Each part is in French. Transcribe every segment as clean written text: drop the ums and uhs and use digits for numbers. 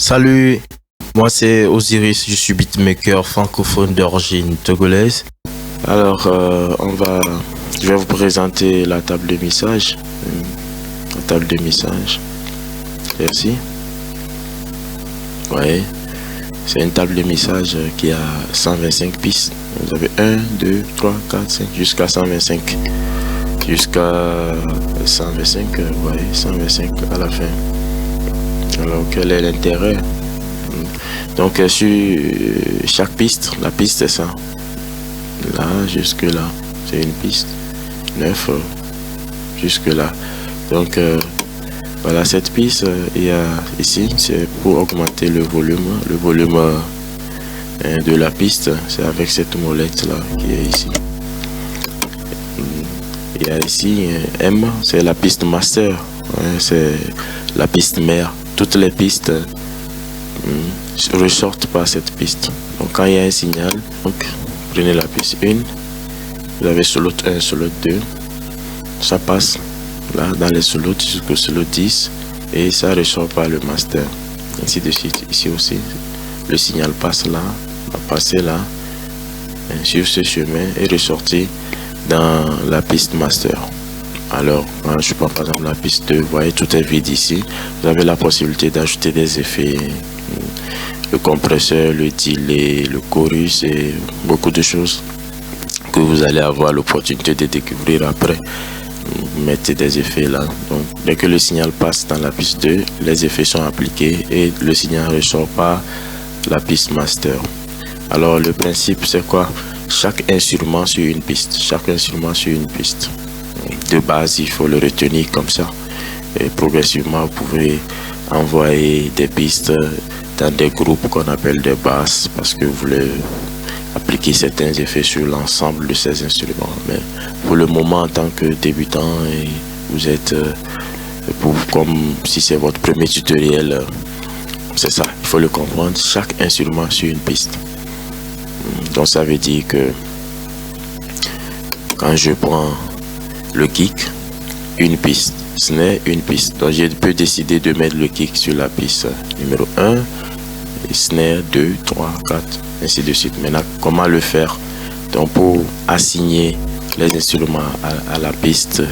Salut, moi c'est Osiris, je suis beatmaker francophone d'origine togolaise. Alors, je vais vous présenter la table de mixage. La table de mixage. Merci. Ouais, c'est une table de mixage qui a 125 pistes. Vous avez 1, 2, 3, 4, 5, jusqu'à 125. Jusqu'à 125, ouais, 125 à la fin. Alors, quel est l'intérêt? Donc, sur chaque piste, la piste c'est ça. Là, jusque là, c'est une piste. 9, jusque là. Donc, voilà, cette piste, il y a ici, c'est pour augmenter le volume. Le volume de la piste, c'est avec cette molette là qui est ici. Il y a ici M, c'est la piste master, c'est la piste mère. Toutes les pistes ressortent par cette piste. Donc quand il y a un signal, donc prenez la piste 1, vous avez solo 1, solo 2, ça passe là dans les solos jusqu'au solo 10 et ça ressort par le master. Ainsi de suite. Ici aussi, le signal passe là, va passer là, sur ce chemin et ressortir dans la piste master. Alors, je prends par exemple la piste 2, vous voyez, tout est vide ici. Vous avez la possibilité d'ajouter des effets, le compresseur, le delay, le chorus et beaucoup de choses que vous allez avoir l'opportunité de découvrir après. Vous mettez des effets là. Donc, dès que le signal passe dans la piste 2, les effets sont appliqués et le signal ressort par la piste master. Alors, le principe, c'est quoi? Chaque instrument sur une piste. Chaque instrument sur une piste. De base, il faut le retenir comme ça. Et progressivement, vous pouvez envoyer des pistes dans des groupes qu'on appelle des basses parce que vous voulez appliquer certains effets sur l'ensemble de ces instruments. Mais pour le moment, en tant que débutant, et vous êtes, comme si c'est votre premier tutoriel, c'est ça, il faut le comprendre. Chaque instrument sur une piste. Donc ça veut dire que quand je prends le kick, une piste, snare, une piste. Donc je peux décider de mettre le kick sur la piste numéro 1, et snare 2, 3, 4, ainsi de suite. Maintenant, comment le faire? Donc pour assigner les instruments à la piste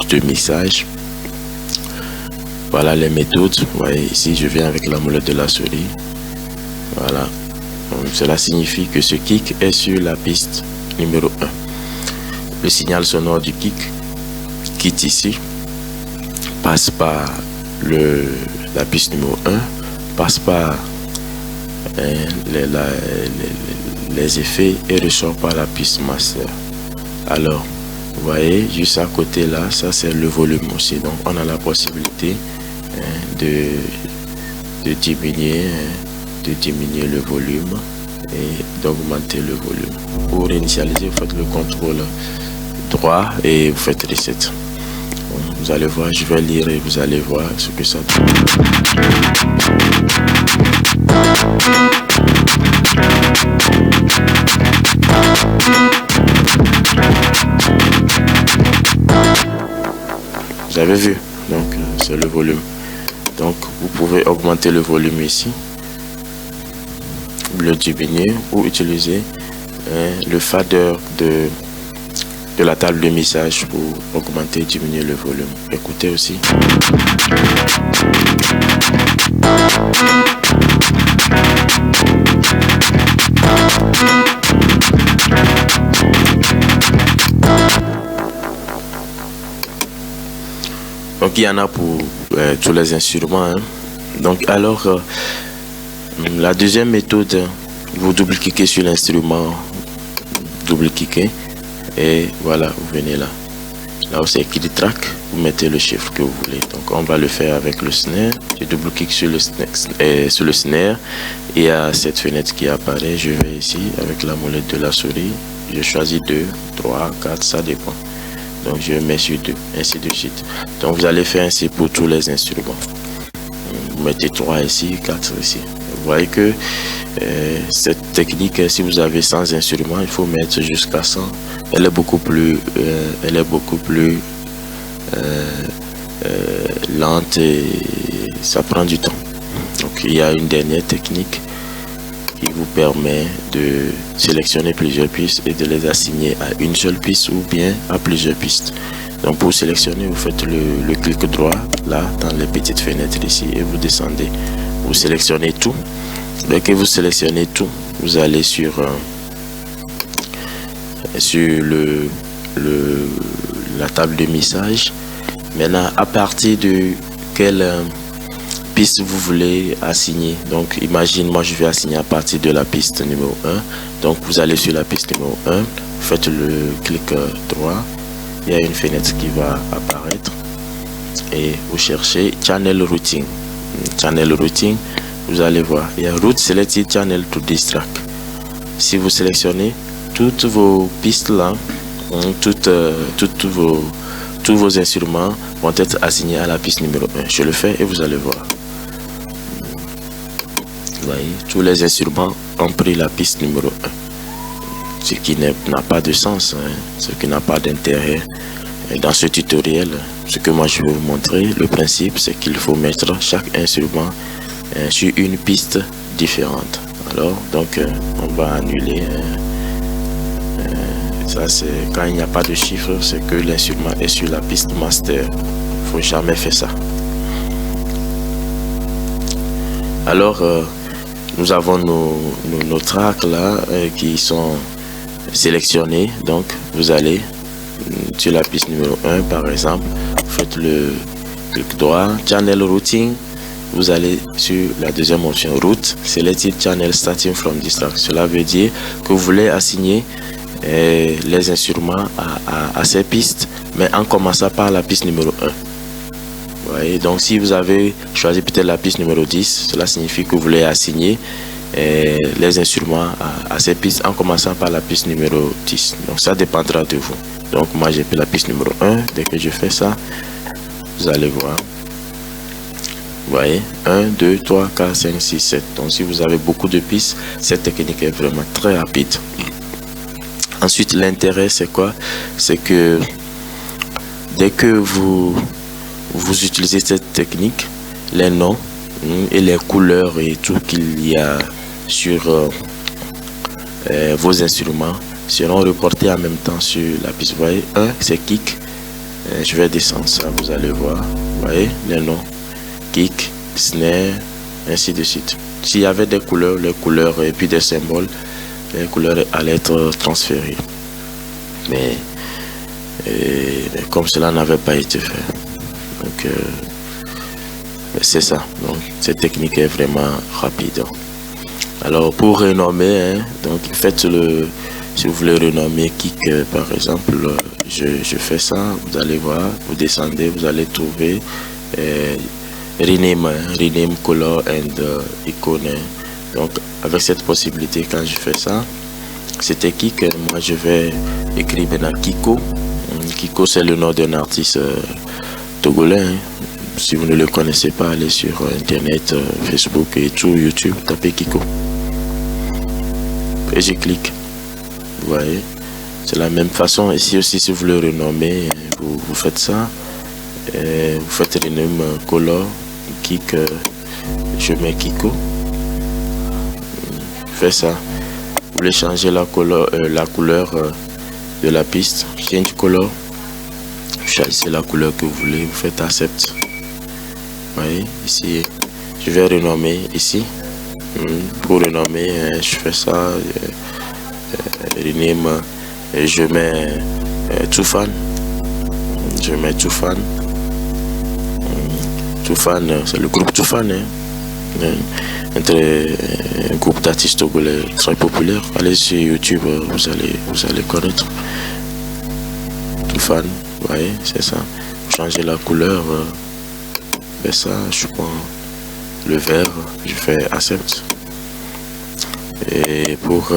de mixage, voilà les méthodes. Vous voyez ici, je viens avec la molette de la souris. Voilà. Donc, cela signifie que ce kick est sur la piste numéro 1. Le signal sonore du kick quitte ici, passe par la piste numéro 1, passe par les effets et ressort par la piste master. Alors, vous voyez, juste à côté là, ça c'est le volume aussi. Donc, on a la possibilité de diminuer le volume et d'augmenter le volume. Pour initialiser, vous faites le contrôle droit et vous faites reset. Vous allez voir, je vais lire et vous allez voir ce que ça donne. Vous avez vu, donc c'est le volume. Donc vous pouvez augmenter le volume ici, le diminuer ou utiliser le fader de la table de mixage pour augmenter et diminuer le volume. Écoutez aussi. Donc il y en a pour tous les instruments. Hein. Donc alors, la deuxième méthode, vous double-cliquez sur l'instrument, double-cliquez. Et voilà, vous venez là. Là où c'est écrit track, vous mettez le chiffre que vous voulez. Donc on va le faire avec le snare. Je double-clique sur le snare. Il y a cette fenêtre qui apparaît. Je vais ici avec la molette de la souris. Je choisis 2, 3, 4, ça dépend. Donc je mets sur 2, ainsi de suite. Donc vous allez faire ainsi pour tous les instruments. Vous mettez 3 ici, 4 ici. Vous voyez que cette technique, si vous avez 100 instruments, il faut mettre jusqu'à 100. Elle est beaucoup plus lente et ça prend du temps. Donc Donc il y a une dernière technique qui vous permet de sélectionner plusieurs pistes et de les assigner à une seule piste ou bien à plusieurs pistes. Donc pour sélectionner, vous faites le clic droit là dans les petites fenêtres ici et vous descendez. Vous sélectionnez tout. Dès que vous sélectionnez tout, vous allez sur la table de message. Maintenant, à partir de quelle piste vous voulez assigner. Donc imagine, moi je vais assigner à partir de la piste numéro 1. Donc vous allez sur la piste numéro 1, vous faites le clic droit, il y a une fenêtre qui va apparaître et vous cherchez Channel Routing. Channel Routing, vous allez voir, il y a Route Selected Channel to this track. Si vous sélectionnez toutes vos pistes là, tous vos instruments vont être assignés à la piste numéro 1. Je le fais et vous allez voir. Vous voyez, tous les instruments ont pris la piste numéro 1. Ce qui n'a pas de sens, hein, ce qui n'a pas d'intérêt. Dans ce tutoriel, ce que moi je vais vous montrer, le principe c'est qu'il faut mettre chaque instrument sur une piste différente. Alors, donc on va annuler. Ça c'est quand il n'y a pas de chiffre, c'est que l'instrument est sur la piste master. Il faut jamais faire ça. Alors nous avons nos tracks là qui sont sélectionnés. Donc vous allez sur la piste numéro 1 par exemple, vous faites le clic droit, Channel Routing, vous allez sur la deuxième option, Route Selected Channel Starting from this track. Cela veut dire que vous voulez assigner les instruments à ces pistes, mais en commençant par la piste numéro 1. Vous voyez, donc si vous avez choisi peut-être la piste numéro 10, cela signifie que vous voulez assigner les instruments à ces pistes en commençant par la piste numéro 10. Donc ça dépendra de vous. Donc moi j'ai pris la piste numéro 1. Dès que je fais ça, vous allez voir. Vous voyez, 1, 2, 3, 4, 5, 6, 7. Donc si vous avez beaucoup de pistes, cette technique est vraiment très rapide. Ensuite, l'intérêt c'est quoi? C'est que dès que vous utilisez cette technique, les noms et les couleurs et tout qu'il y a sur vos instruments seront reportés en même temps sur la piste. Vous voyez, 1 c'est kick. Je vais descendre ça, vous allez voir. Vous voyez les noms, kick, snare, ainsi de suite. S'il y avait des couleurs, les couleurs et puis des symboles, les couleurs allaient être transférées. Mais comme cela n'avait pas été fait. Donc c'est ça. Donc cette technique est vraiment rapide. Alors pour renommer, hein, donc faites le, si vous voulez renommer kick par exemple, je fais ça, vous allez voir, vous descendez, vous allez trouver rename color and icon. Donc avec cette possibilité, quand je fais ça, c'était kick, moi je vais écrire maintenant Kiko. Kiko c'est le nom d'un artiste togolais. Hein. Si vous ne le connaissez pas, allez sur internet, Facebook et tout, YouTube, tapez Kiko. Et je clique. Vous voyez, c'est la même façon. Ici aussi, si vous le renommez, vous faites ça. Vous faites rename color, kick, je mets Kiko. Faites ça. Vous voulez changer la couleur de la piste, change color. Choisissez la couleur que vous voulez, vous faites accept. Vous voyez, ici, je vais renommer ici. Pour renommer, je fais ça. Rename, je mets Toufan. Je mets Toufan. Toufan, c'est le groupe Toufan. Un groupe d'artistes togolais très populaire. Allez sur YouTube, vous allez connaître. Toufan, vous voyez, c'est ça. Vous changez la couleur. Et ça, je prends le vert, je fais accept. Et pour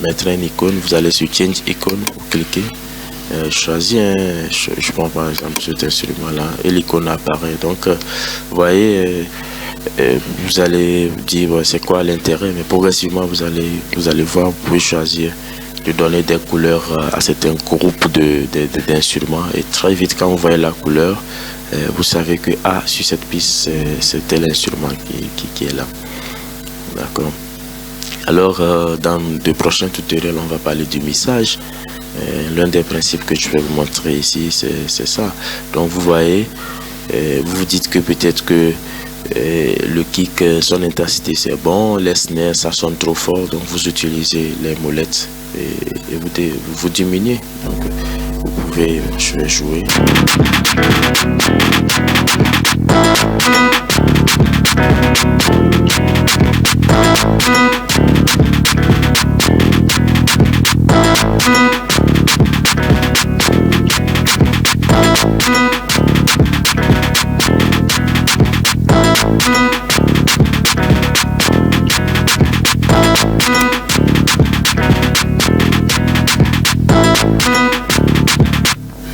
mettre une icône, vous allez sur change icon, vous cliquez. Je choisis, je prends par exemple cet instrument là et l'icône apparaît. Donc vous voyez, vous allez dire c'est quoi l'intérêt, mais progressivement vous allez voir, vous pouvez choisir de donner des couleurs à certains groupes d'instruments et très vite quand vous voyez la couleur, vous savez que sur cette piste, c'est tel instrument qui est là. D'accord. Alors, dans de prochains tutoriels, on va parler du mixage. L'un des principes que je vais vous montrer ici, c'est ça. Donc, vous voyez, vous vous dites que peut-être que le kick, son intensité, c'est bon. Les snares, ça sonne trop fort. Donc, vous utilisez les molettes et vous diminuez. Donc, vous pouvez jouer.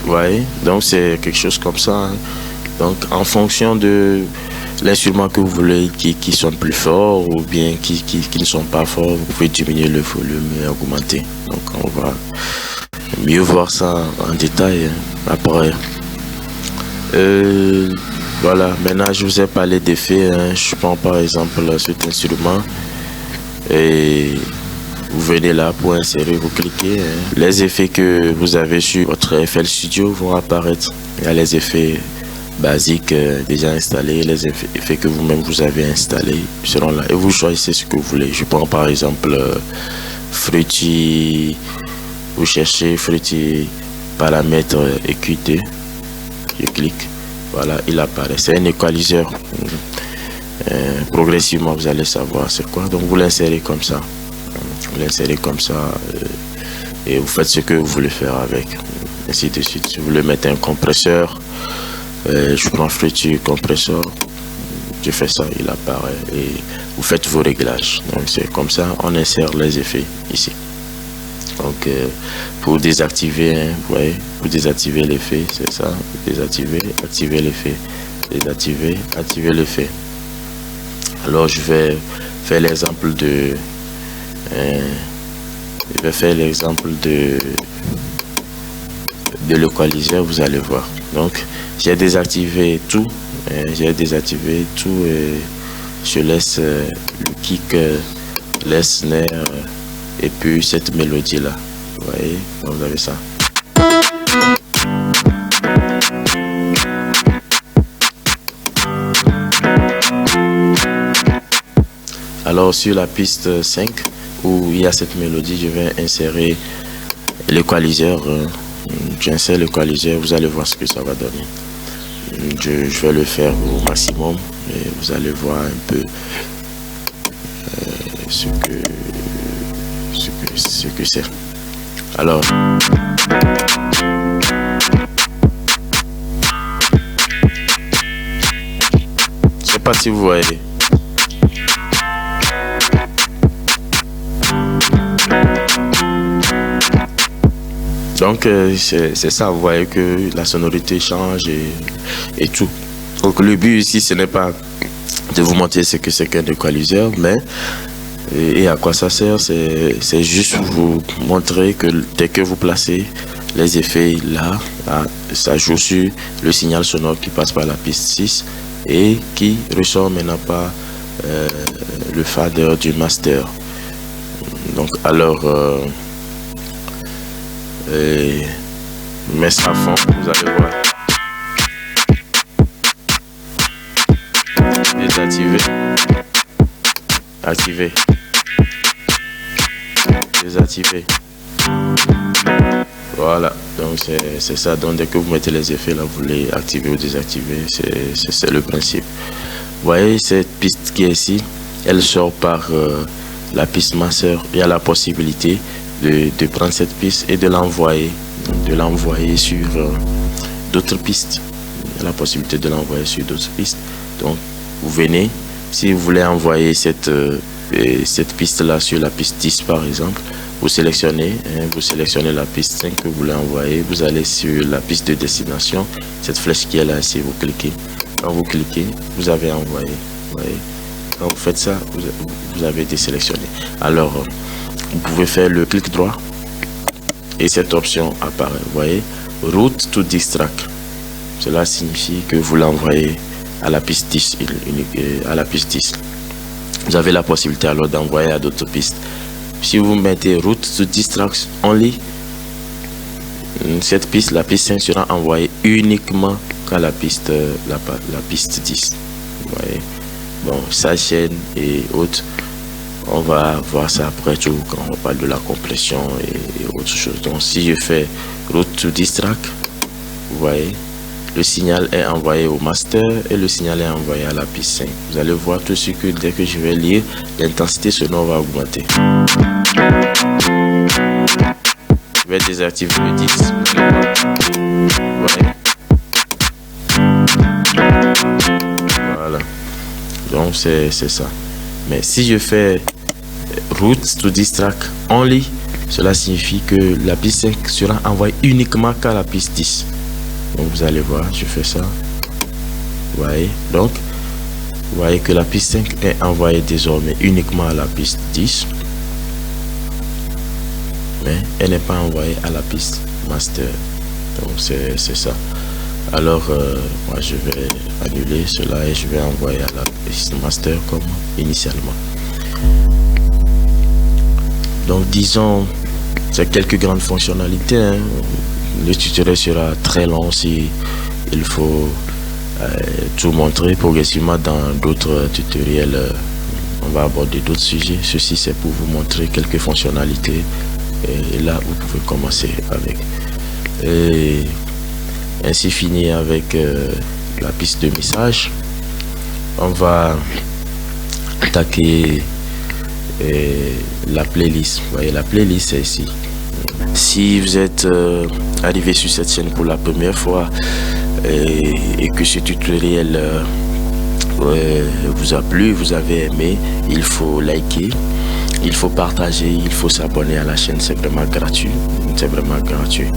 Ouais, donc c'est quelque chose comme ça. Hein. Donc en fonction de l'instrument que vous voulez qui sonne plus fort ou bien qui ne sont pas forts, vous pouvez diminuer le volume et augmenter. Donc on va mieux voir ça en détail hein, après. Voilà, maintenant je vous ai parlé d'effets. Hein. Je prends par exemple cet instrument et vous venez là pour insérer, vous cliquez. Hein. Les effets que vous avez sur votre FL Studio vont apparaître. Il y a les effets basiques déjà installés, les effets que vous-même vous avez installés seront là et vous choisissez ce que vous voulez. Je prends par exemple Fruity, vous cherchez Fruity paramètres EQT, je clique, voilà, il apparaît. C'est un équaliseur. Progressivement vous allez savoir c'est quoi, donc vous l'insérez comme ça. Vous l'insérez comme ça et vous faites ce que vous voulez faire avec, ainsi de suite. Si vous voulez mettre un compresseur, je prends Fruity compresseur, je fais ça, il apparaît et vous faites vos réglages. Donc c'est comme ça, on insère les effets ici. Donc pour désactiver, hein, vous voyez, pour désactiver l'effet, c'est ça, désactiver, activer l'effet, désactiver, activer l'effet. Alors je vais faire l'exemple de l'équaliseur, vous allez voir. Donc j'ai désactivé tout, et je laisse le kick, les snares et puis cette mélodie là, vous voyez, vous avez ça. Alors sur la piste 5 où il y a cette mélodie, je vais insérer l'équaliseur. J'insère l'équaliseur, vous allez voir ce que ça va donner. Je vais le faire au maximum et vous allez voir un peu ce que c'est. Alors je sais pas si vous voyez. Donc c'est ça, vous voyez que la sonorité change et tout. Donc le but ici, ce n'est pas de vous montrer ce que c'est qu'un équaliseur, mais et à quoi ça sert, c'est juste vous montrer que dès que vous placez les effets là, ça joue sur le signal sonore qui passe par la piste 6 et qui ressort maintenant par le fader du master. Donc alors mets ça à fond, vous allez voir. Désactiver, activer, désactiver. Voilà, donc c'est ça. Donc dès que vous mettez les effets là, vous les activez ou désactiver, c'est le principe. Vous voyez cette piste qui est ici, elle sort par la piste master. Il y a la possibilité de prendre cette piste et de l'envoyer sur d'autres pistes. Il y a la possibilité de l'envoyer sur d'autres pistes. Donc vous venez, si vous voulez envoyer cette piste là sur la piste 10 par exemple, vous sélectionnez la piste 5 que vous voulez envoyer, vous allez sur la piste de destination, cette flèche qui est là ici, vous cliquez. Quand vous cliquez, vous avez envoyé. Vous voyez, quand vous faites ça, vous avez désélectionné. Alors vous pouvez faire le clic droit et cette option apparaît. Vous voyez, route to distract. cela signifie que vous l'envoyez à la piste 10, à la piste 10. Vous avez la possibilité alors d'envoyer à d'autres pistes. Si vous mettez route to distract only, cette piste, la piste 5 sera envoyée uniquement qu'à la piste 10. Vous voyez? Bon, sa chaîne et autres, on va voir ça après tout quand on parle de la complétion et autre chose. Donc si je fais route to distract, vous voyez, le signal est envoyé au master et le signal est envoyé à la piste 5. Vous allez voir tout ce que dès que je vais lire, l'intensité sonore va augmenter. Je vais désactiver le 10. Voilà. Donc c'est ça. Mais si je fais route to distract only, cela signifie que la piste 5 sera envoyée uniquement qu'à la piste 10. Donc vous allez voir, je fais ça. Vous voyez, donc vous voyez que la piste 5 est envoyée désormais uniquement à la piste 10, mais elle n'est pas envoyée à la piste master. Donc c'est ça. Alors moi je vais annuler cela et je vais envoyer à la piste master comme initialement. Donc disons, c'est quelques grandes fonctionnalités, hein. Le tutoriel sera très long si il faut tout montrer. Progressivement dans d'autres tutoriels, on va aborder d'autres sujets. Ceci c'est pour vous montrer quelques fonctionnalités et là vous pouvez commencer avec. Et ainsi finir avec la piste de message. On va attaquer la playlist. Vous voyez, la playlist c'est ici. Si vous êtes arrivé sur cette chaîne pour la première fois et que ce tutoriel vous a plu, vous avez aimé, il faut liker, il faut partager, il faut s'abonner à la chaîne. C'est vraiment gratuit. C'est vraiment gratuit.